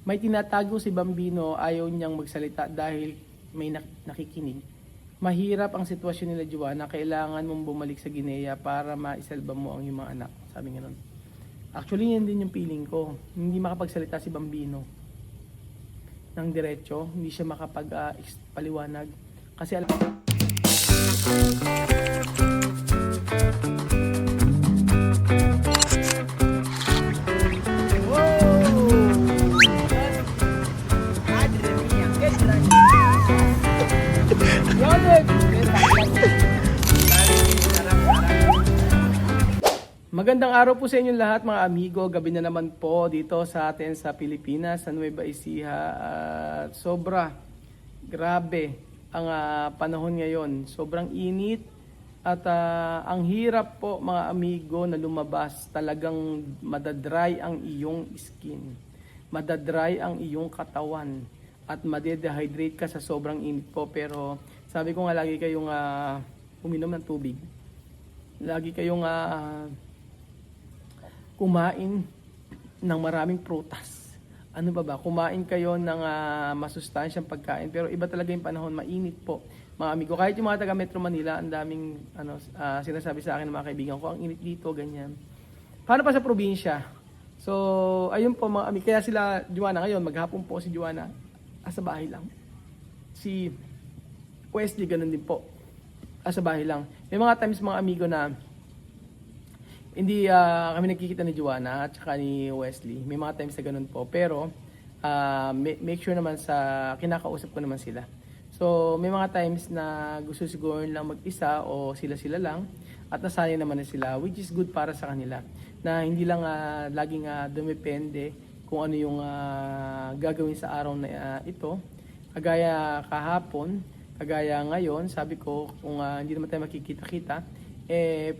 May tinatago si Bambino, ayaw niyang magsalita dahil may nakikinig. Mahirap ang sitwasyon nila, Joanna. Kailangan mong bumalik sa Guinea para maisalba mo ang iyong mga anak. Sabi nga nun. Actually, yan din yung feeling ko. Hindi makapagsalita si Bambino ng diretso. Hindi siya makapag-paliwanag. Kasi alam Magandang araw po sa inyong lahat mga amigo. Gabi na naman po dito sa atin sa Pilipinas, sa Nueva Ecija. At grabe ang panahon ngayon. Sobrang init at ang hirap po mga amigo na lumabas. Talagang madadry ang iyong skin. Madadry ang iyong katawan. At madedehydrate ka sa sobrang init po. Pero sabi ko nga lagi kayong uminom ng tubig. Lagi kayong kumain ng maraming prutas. Ano ba? Kumain kayo ng masustansyang pagkain. Pero iba talaga yung panahon, mainit po. Mga amigo, kahit yung mga taga Metro Manila, ang daming sinasabi sa akin ng mga kaibigan ko, ang init dito, ganyan. Paano pa sa probinsya? So, ayun po mga amigo. Kaya sila, Joanna, ngayon, maghapon po si Joanna, sa bahay lang. Si Wesley, ganun din po. Sa bahay lang. May mga times mga amigo na hindi kami nagkikita ni Joanna at saka ni Wesley. May mga times na ganun po. Pero make sure naman sa kinakausap ko naman sila. So may mga times na gusto siguro lang mag-isa o sila-sila lang. At nasanay naman na sila, which is good para sa kanila. Na hindi lang laging dumepende kung ano yung gagawin sa araw na ito. Kagaya kahapon, kagaya ngayon, sabi ko kung hindi naman tayo makikita-kita,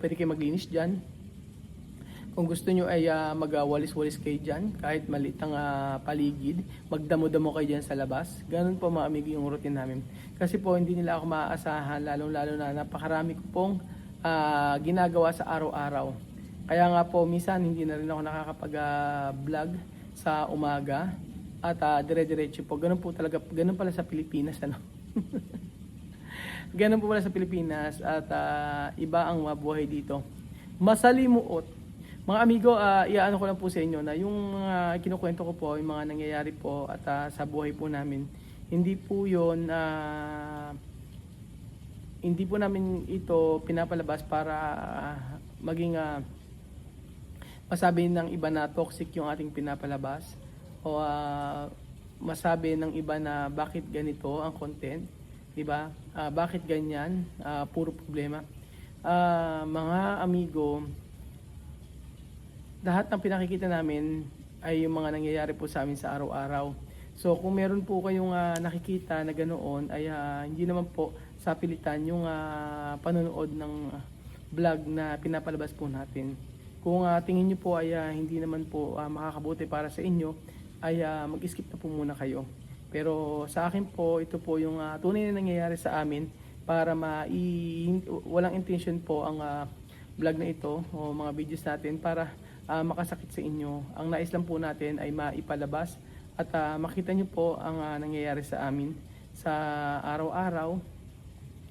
pwede kayo maglinis dyan. Kung gusto nyo ay mag-walis-walis kayo dyan, kahit maliit ang paligid, magdamo-damo kayo dyan sa labas. Ganun po mga amigo yung routine namin. Kasi po hindi nila ako maaasahan, lalong-lalo na napakarami ko pong ginagawa sa araw-araw. Kaya nga po, minsan hindi na rin ako nakakapag-vlog sa umaga at dire-diretso po. Ganun po talaga, ganun pala sa Pilipinas. Ano? Ganun po pala sa Pilipinas at iba ang mabuhay dito. Masalimuot. Mga amigo, iaano ko lang po sa inyo na yung mga kinukwento ko po, yung mga nangyayari po at sa buhay po namin, hindi po yun, hindi po namin ito pinapalabas para maging masabi ng iba na toxic yung ating pinapalabas o masabi ng iba na bakit ganito ang content, di ba? Bakit ganyan, puro problema. Mga amigo, lahat ng pinakikita namin ay yung mga nangyayari po sa amin sa araw-araw. So kung meron po kayong nakikita na ganoon ay hindi naman po sa pilitan yung panonood ng vlog na pinapalabas po natin. Kung tingin nyo po ay hindi naman po makakabuti para sa inyo, ay mag-skip na po muna kayo. Pero sa akin po, ito po yung tunay na nangyayari sa amin para walang intention po ang vlog na ito o mga videos natin para makasakit sa inyo. Ang nais lang po natin ay maipalabas at makita nyo po ang nangyayari sa amin sa araw-araw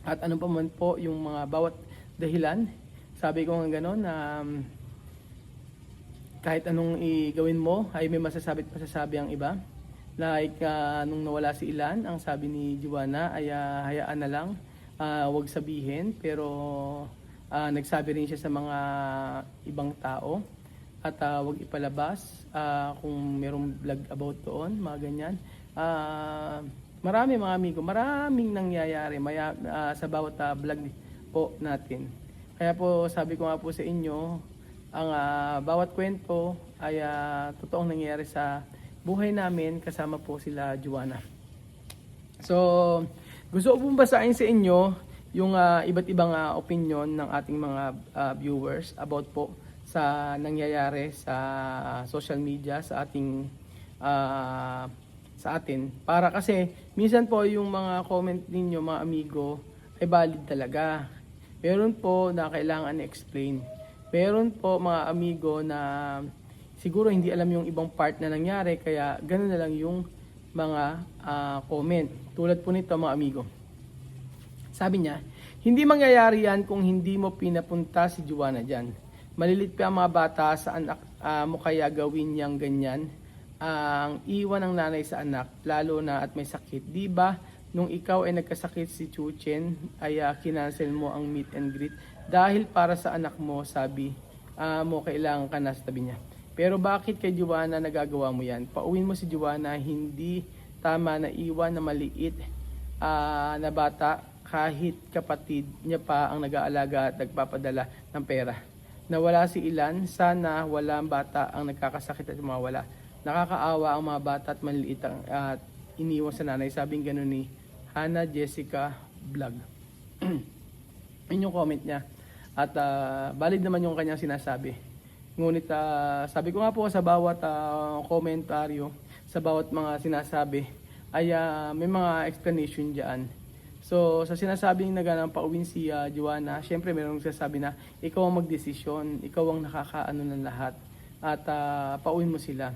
at ano pa man po yung mga bawat dahilan. Sabi ko nga gano'n na kahit anong igawin mo ay may masasabi at masasabi ang iba. Like nung nawala si Ilan, ang sabi ni Joanna ay hayaan na lang, wag sabihin, pero nagsabi rin siya sa mga ibang tao at wag ipalabas kung merong vlog about doon, mga ganyan. Marami mga amigo, maraming nangyayari sa bawat vlog po natin. Kaya po sabi ko nga po sa inyo, ang bawat kwento ay totoong nangyayari sa buhay namin kasama po sila Joanna. So, gusto ko pong basahin sa inyo yung iba't ibang opinion ng ating mga viewers about po sa nangyayari sa social media sa ating sa atin. Para kasi minsan po yung mga comment ninyo mga amigo ay valid talaga. Meron po na kailangan i-explain. Meron po mga amigo na siguro hindi alam yung ibang part na nangyari, kaya ganun na lang yung mga comment. Tulad po nito mga amigo. Sabi niya, hindi mangyayari yan kung hindi mo pinapunta si Joanna dyan. Malilit pa ang mga bata sa anak mo, kaya gawin niyang ganyan. Ang iwan ng nanay sa anak, lalo na at may sakit. Di ba nung ikaw ay nagkasakit si Chuchen, ay kinancel mo ang meet and greet dahil para sa anak mo, sabi mo kailangan ka na sa tabi niya. Pero bakit kay Joanna nagagawa mo yan? Pauwin mo si Joanna, hindi tama na iwan na maliit na bata kahit kapatid niya pa ang nag-aalaga at nagpapadala ng pera. Nawala si Ilan, sana walang bata ang nagkakasakit at mawala. Nakakaawa ang mga bata at maliliit at iniwan sa nanay. Sabing gano'n ni Hannah Jessica Vlog. Yun yung comment niya. At valid naman yung kanyang sinasabi. Ngunit sabi ko nga po sa bawat komentaryo, sa bawat mga sinasabi, ay may mga explanation dyan. So sa sinasabing pauwin si Joanna, syempre mayroong sasabi na ikaw ang magdesisyon, ikaw ang nakakaano ng lahat, at pauwin mo sila.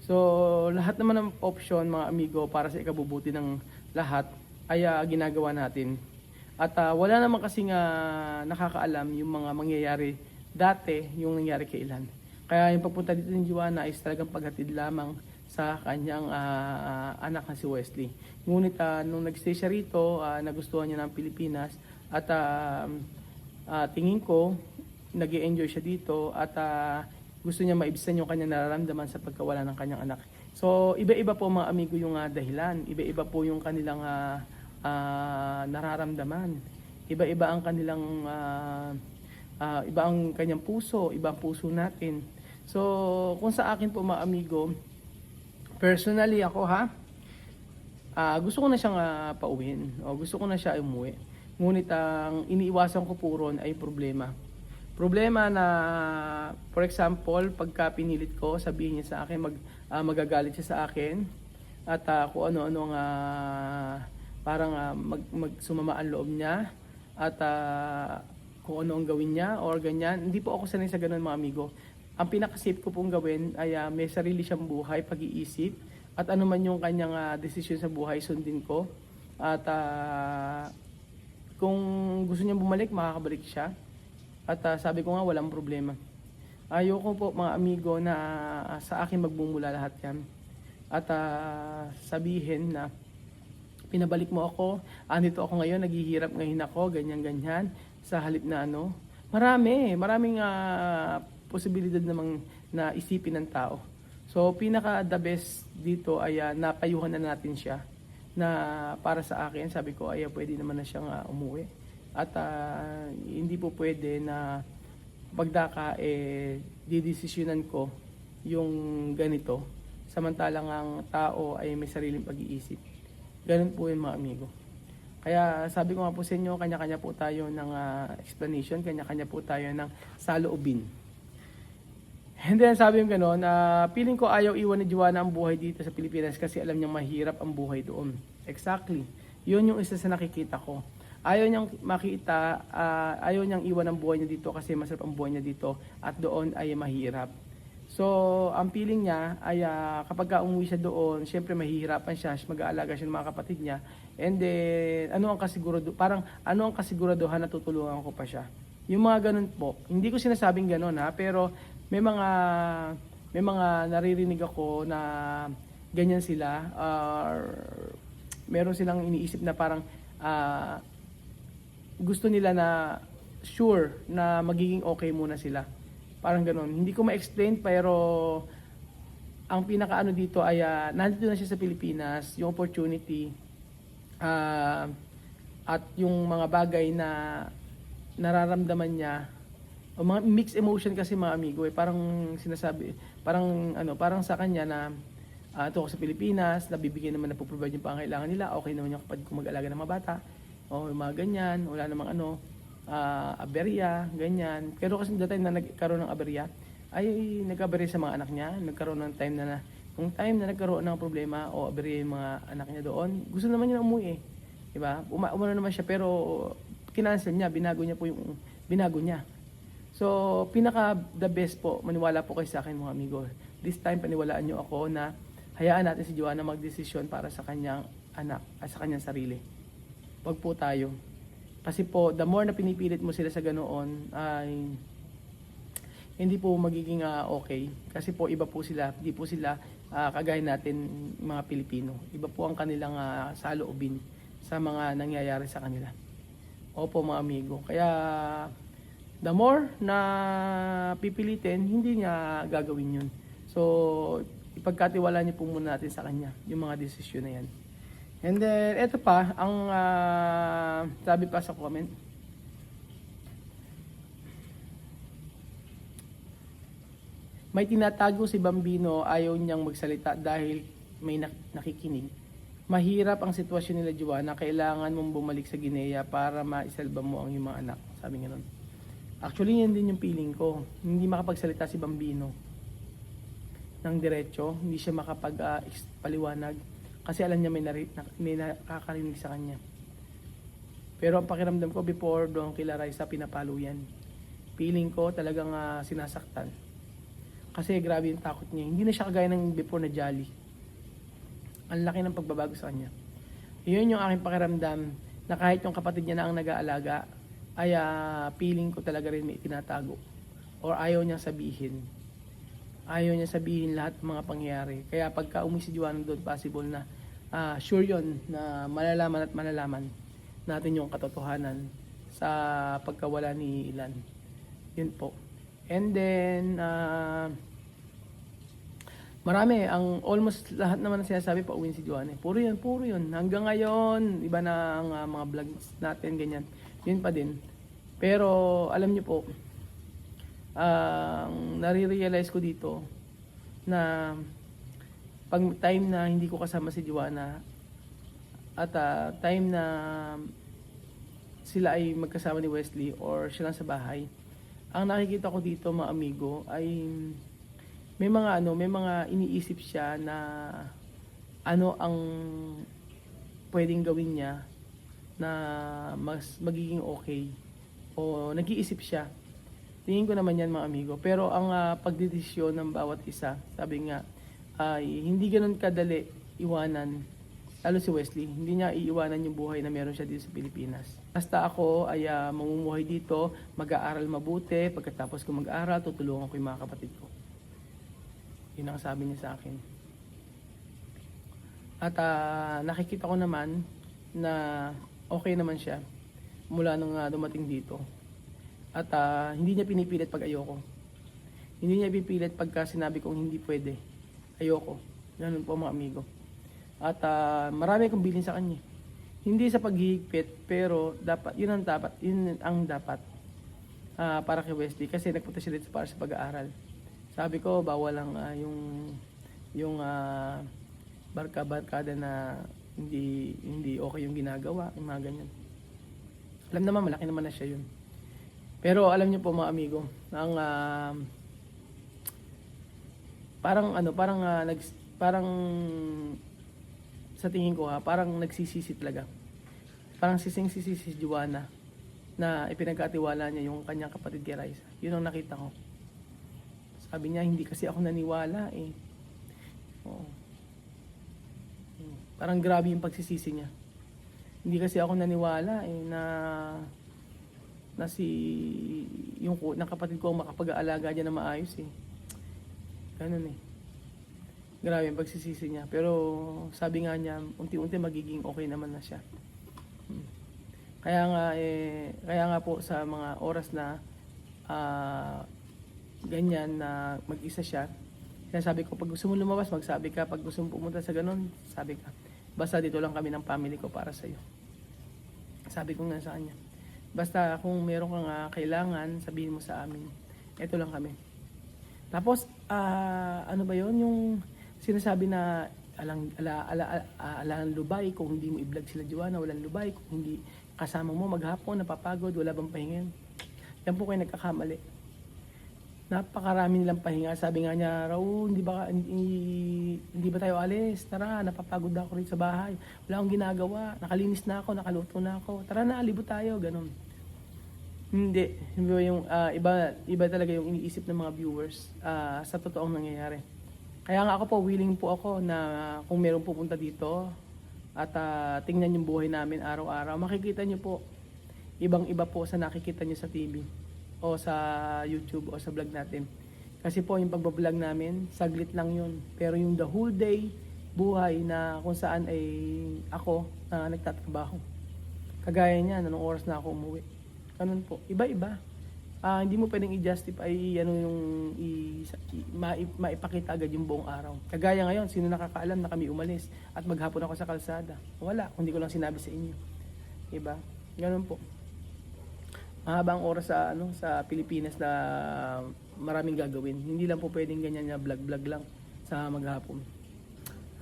So lahat naman ng option mga amigo para sa ikabubuti ng lahat ay ginagawa natin. At wala naman kasing nakakaalam yung mga mangyayari dati, yung nangyari kay Ilan. Kaya yung pagpunta dito ni Joanna is talagang paghatid lamang sa kanyang anak na si Wesley. Ngunit nung nagstay siya rito, nagustuhan niya ng Pilipinas at tingin ko nag-i-enjoy siya dito at gusto niya maibsan yung kanyang nararamdaman sa pagkawala ng kanyang anak. So iba-iba po mga amigo yung dahilan, iba-iba po yung kanilang nararamdaman, iba-iba ang kanilang iba ang kanyang puso, iba ang puso natin. So kung sa akin po mga amigo, personally ako gusto ko na siyang pauwiin o gusto ko na siya umuwi. Ngunit ang iniiwasan ko po ron ay problema. Problema na, for example, pagka pinilit ko, sabihin niya sa akin, magagalit siya sa akin at kung ano-ano ang parang sumama ang loob niya at kung ano ang gawin niya or ganyan. Hindi po ako sanay sa ganun mga amigo. Ang pinaka-safe ko pong gawin ay may sarili siyang buhay, pag-iisip, at ano man yung kanyang desisyon sa buhay, sundin ko. At kung gusto niya bumalik, makakabalik siya. At sabi ko nga, walang problema. Ayoko po mga amigo na sa akin magbumula lahat yan. At sabihin na pinabalik mo ako, andito ako ngayon, naghihirap ngayon ako, ganyan-ganyan, sa halip na maraming posibilidad namang na isipin ng tao. So pinaka the best dito ay napayuhan na natin siya na para sa akin, sabi ko ay pwede naman na siyang umuwi. At hindi po pwede na pagdaka didesisyonan ko yung ganito samantalang ang tao ay may sariling pag-iisip. Ganun po yun mga amigo. Kaya sabi ko nga po sa inyo, kanya-kanya po tayo ng explanation, kanya-kanya po tayo ng saloobin. And then sabi yung gano'n, feeling ko ayaw iwan ni Joanna ang buhay dito sa Pilipinas kasi alam niyang mahirap ang buhay doon. Exactly. Yun yung isa sa nakikita ko. Ayaw niyang makita, ayaw niyang iwan ang buhay niya dito kasi masarap ang buhay niya dito at doon ay mahirap. So, ang feeling niya ay kapag umuwi siya doon, syempre mahihirapan siya, mag-aalaga siya ng mga kapatid niya. And then, ano ang kasiguraduhan na tutulungan ko pa siya. Yung mga ganun po. Hindi ko sinasabing ganun pero may mga naririnig ako na ganyan sila. Meron silang iniisip na parang gusto nila na sure na magiging okay muna sila. Parang gano'n. Hindi ko ma-explain pero ang pinakaano dito ay nandito na siya sa Pilipinas, yung opportunity at yung mga bagay na nararamdaman niya, o mga mixed emotion kasi mga amigo parang sinasabi, parang sa kanya na ito ako sa Pilipinas, nabibigyan naman na po-provide yung pangailangan nila, okay naman yung kapatid ko mag-alaga ng mga bata, o yung mga ganyan, wala namang aberya, ganyan. Pero kasi the time na nagkaroon ng aberya, ay nagkaberya sa mga anak niya, nagkaroon ng time na nagkaroon ng problema o aberya yung mga anak niya doon, gusto naman niya na umuwi diba? Umano naman siya pero kinancel niya, binago niya. So, pinaka the best po, maniwala po kayo sa akin mga amigo. This time, paniwalaan nyo ako na hayaan natin si Joanna magdesisyon para sa kanyang anak at sa kanyang sarili. Wag po tayo. Kasi po, the more na pinipilit mo sila sa ganoon, ay hindi po magiging okay. Kasi po, iba po sila. Hindi po sila kagaya natin mga Pilipino. Iba po ang kanilang saloobin sa mga nangyayari sa kanila. Opo mga amigo. Kaya, the more na pipilitin, hindi niya gagawin yun. So, ipagkatiwala niyo po muna natin sa kanya, yung mga desisyon na yan. And then, eto pa, ang sabi pa sa comment, may tinatago si Bambino, ayaw niyang magsalita dahil may nakikinig. Mahirap ang sitwasyon nila, Joanna, kailangan mong bumalik sa Guinea para maisalba mo ang iyong mga anak. Sabi nga nun. Actually, yan din yung feeling ko. Hindi makapagsalita si Bambino ng diretso, hindi siya makapagpaliwanag kasi alam niya may nakakarinig sa kanya. Pero ang pakiramdam ko before doon kila Raisa pinapalo yan. Feeling ko talagang sinasaktan. Kasi grabe yung takot niya. Hindi na siya kagaya ng before na jolly. Ang laki ng pagbabago sa kanya. Yun yung aking pakiramdam na kahit yung kapatid niya na ang nag-aalaga ay feeling ko talaga rin may tinatago or ayaw niyang sabihin. Ayaw niya sabihin lahat ng mga pangyayari. Kaya pagka umuwi si Joanna doon, possible na sure yun na malalaman at malalaman natin yung katotohanan sa pagkawala ni Ilan. Yun po. And then, marami, ang almost lahat naman na sinasabi pa uwi si Joanna. Puro yun. Hanggang ngayon, iba na ang mga vlogs natin, ganyan. Yun pa din. Pero, alam niyo po, nare-realize ko dito na pag time na hindi ko kasama si Joanna at time na sila ay magkasama ni Wesley or siya lang sa bahay, ang nakikita ko dito mga amigo ay may mga iniisip siya na ano ang pwedeng gawin niya na mas magiging okay o nag-iisip siya. Tingin ko naman yan mga amigo. Pero ang pagdedesisyon ng bawat isa, sabi nga, ay hindi ganun kadali iwanan. Lalo si Wesley, hindi niya iiwanan yung buhay na meron siya dito sa Pilipinas. Basta ako ay mamumuhay dito, mag-aaral mabuti, pagkatapos ko mag-aaral, tutulungan ko yung mga kapatid ko. Yun ang sabi niya sa akin. At nakikita ko naman na okay naman siya mula nung dumating dito. At hindi niya pinipilit pag ayoko. Hindi niya pipilit pagka sinabi kong hindi pwede. Ayoko. Ganun po mga amigo. At marami akong bilin sa kanya. Hindi sa paghihigpit, pero dapat, yun ang dapat para kay Wesley. Kasi nagpunta siya dito para sa pag-aaral. Sabi ko, bawal lang yung barkada na hindi okay yung ginagawa, yung mga ganyan. Alam naman, malaki naman na siya yun. Pero alam niyo po mga amigo, ang parang sa tingin ko parang nagsisisi talaga. Parang sising-sisi si Joanna na ipinagkatiwala niya yung kanyang kapatid kay Raisa. Yun ang nakita ko. Sabi niya, hindi kasi ako naniwala eh. Oo. Parang grabe yung pagsisisi niya. Hindi kasi ako naniwala eh na si yung kapatid ko makapag-aalaga diyan na maayos eh. Ganun eh. Grabe yung pagsisisi niya. Pero sabi nga niya, unti-unti magiging okay naman na siya. Kaya nga po sa mga oras na ganyan na mag-isa siya, sabi ko, pag gusto mo lumabas, magsabi ka. Pag gusto mo pumunta sa ganun, sabi ka. Basta dito lang kami ng family ko para sa'yo. Sabi ko nga sa kanya. Basta kung meron kang kailangan, sabihin mo sa amin. Ito lang kami. Tapos, ano ba yon yung sinasabi na alang lubay, kung hindi mo i-vlog sila Joanna, walang lubay, kung hindi kasama mo maghapon, napapagod, wala bang pahingin. Yan po kayo nagkakamali. Napakarami nilang pahinga. Sabi nga niya, Raul, hindi ba tayo alis? Tara, napapagod ako rin sa bahay. Wala akong ginagawa. Nakalinis na ako, nakaluto na ako. Tara na, libot tayo. Ganun. Hindi yung iba talaga yung iniisip ng mga viewers sa totoong nangyayari. Kaya nga ako po, willing po ako na kung meron pupunta dito at tingnan yung buhay namin araw-araw, makikita niyo po, ibang-iba po sa nakikita niyo sa TV o sa YouTube o sa vlog natin. Kasi po yung pagbablog namin, saglit lang yun. Pero yung the whole day, buhay na kung saan ay ako na nagtatrabaho. Kagaya niya, anong oras na ako umuwi. Ganun po. Iba-iba. Hindi mo pwedeng i-justify maipakita agad yung buong araw. Kagaya ngayon, sino nakakaalam na kami umalis at maghapon ako sa kalsada? Wala, kundi ko lang sinabi sa inyo. Diba? Ganun po. Mahaba ang oras sa Pilipinas na maraming gagawin. Hindi lang po pwedeng ganyan na vlog-vlog lang sa maghapon.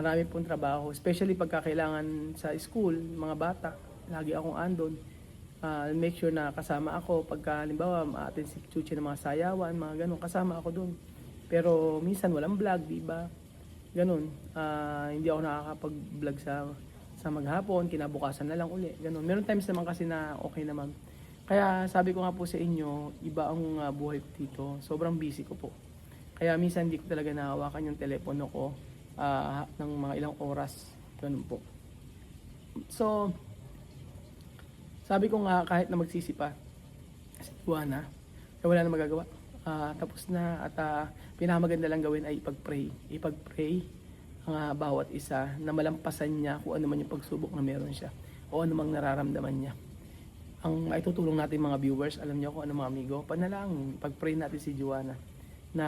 Marami pong trabaho, especially pagka kailangan sa school, mga bata, lagi akong andon. Make sure na kasama ako pagka halimbawa atin si Chuchi ng mga sayawan, mga ganun, kasama ako dun. Pero minsan walang vlog, di ba? Ganun. Hindi ako nakakapag-vlog sa maghapon, kinabukasan na lang uli. Ganun. Meron times naman kasi na okay naman. Kaya sabi ko nga po sa inyo, iba ang buhay ko dito. Sobrang busy ko po. Kaya minsan hindi ko talaga nahawakan yung telepono ko ng mga ilang oras. Ganun po. So, sabi ko nga kahit na magsisi pa, si Juana, wala na magagawa. Tapos na at pinakamaganda lang gawin ay ipag-pray. Ipag-pray ang bawat isa na malampasan niya kung ano man yung pagsubok na meron siya o ano mang nararamdaman niya. Ang maitutulong natin mga viewers, alam niyo kung ano mga amigo, panalangin, pag-pray natin si Juana na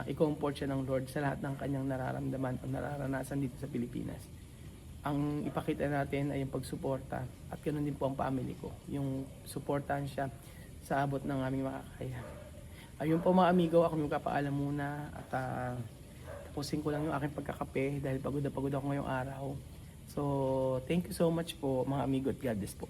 i-comfort siya ng Lord sa lahat ng kanyang nararamdaman o nararanasan dito sa Pilipinas. Ang ipakita natin ay yung pagsuporta at ganoon din po ang family ko, yung suportahan siya sa abot ng aming makakaya. Ayun po mga amigo, ako yung kapaalam muna at tapusin ko lang yung aking pagkakape dahil pagod na pagod ako ngayong araw. So, thank you so much po mga amigo at God bless po.